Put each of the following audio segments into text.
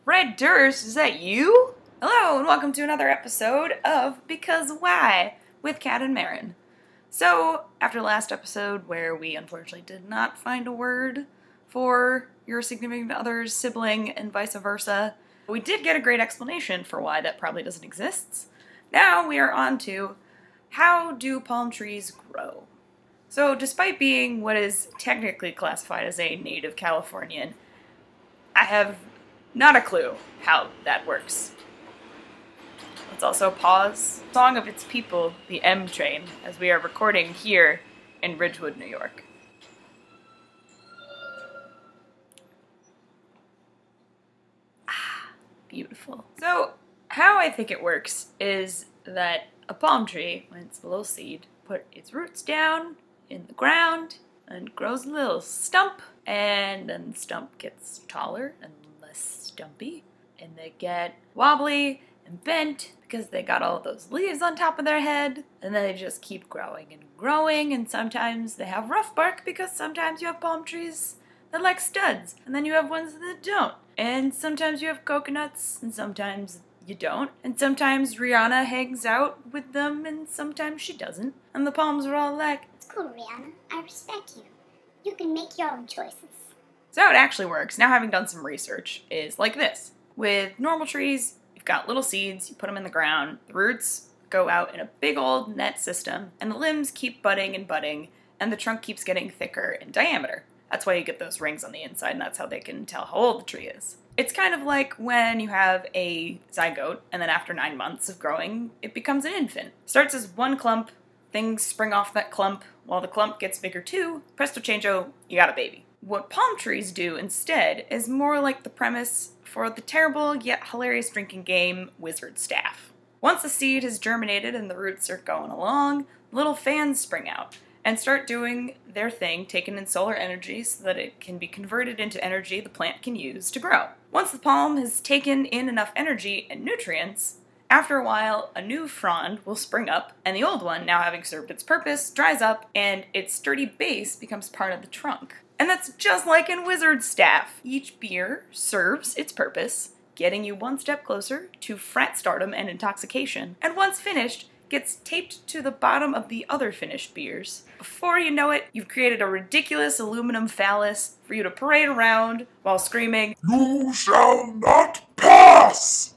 Red Durst, is that you? Hello, and welcome to another episode of Because Why with Kat and Marin. So, after the last episode where we unfortunately did not find a word for your significant other's sibling and vice versa, we did get a great explanation for why that probably doesn't exist. Now we are on to how do palm trees grow? So, despite being what is technically classified as a native Californian, I have not a clue how that works. Let's also pause Song of Its People, the M Train, as we are recording here in Ridgewood, New York. Ah, beautiful. So, how I think it works is that a palm tree, when it's a little seed, put its roots down in the ground and grows a little stump, and then the stump gets taller and less stumpy, and they get wobbly and bent because they got all those leaves on top of their head, and then they just keep growing and growing, and sometimes they have rough bark because sometimes you have palm trees that like studs, and then you have ones that don't, and sometimes you have coconuts, and sometimes you don't, and sometimes Rihanna hangs out with them, and sometimes she doesn't, and the palms are all like, "It's cool, Rihanna. I respect you. You can make your own choices." So how it actually works, now having done some research, is like this. With normal trees, you've got little seeds, you put them in the ground, the roots go out in a big old net system, and the limbs keep budding and budding, and the trunk keeps getting thicker in diameter. That's why you get those rings on the inside, and that's how they can tell how old the tree is. It's kind of like when you have a zygote, and then after 9 months of growing, it becomes an infant. Starts as one clump, things spring off that clump, while the clump gets bigger too, presto changeo, you got a baby. What palm trees do instead is more like the premise for the terrible yet hilarious drinking game Wizard Staff. Once the seed has germinated and the roots are going along, little fans spring out and start doing their thing, taking in solar energy so that it can be converted into energy the plant can use to grow. Once the palm has taken in enough energy and nutrients, after a while, a new frond will spring up, and the old one, now having served its purpose, dries up, and its sturdy base becomes part of the trunk. And that's just like in Wizard Staff. Each beer serves its purpose, getting you one step closer to frat stardom and intoxication, and once finished, gets taped to the bottom of the other finished beers. Before you know it, you've created a ridiculous aluminum phallus for you to parade around while screaming, "You shall not pass!"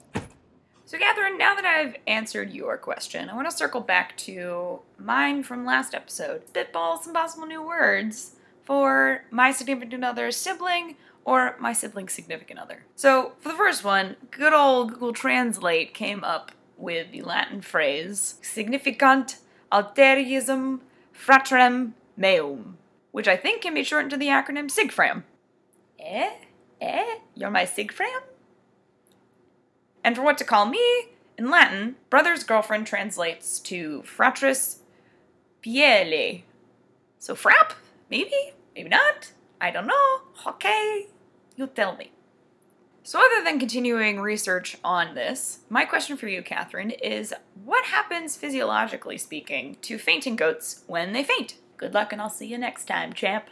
So Catherine, now that I've answered your question, I want to circle back to mine from last episode. Spitball some possible new words for my significant other's sibling or my sibling's significant other. So for the first one, good old Google Translate came up with the Latin phrase significant alteriism fratrem meum, which I think can be shortened to the acronym SIGFRAM. You're my SIGFRAM? And for what to call me, in Latin, brother's girlfriend translates to fratris piele. So frap? Maybe? Maybe not? I don't know. Okay, you tell me. So other than continuing research on this, my question for you, Catherine, is what happens physiologically speaking to fainting goats when they faint? Good luck and I'll see you next time, champ.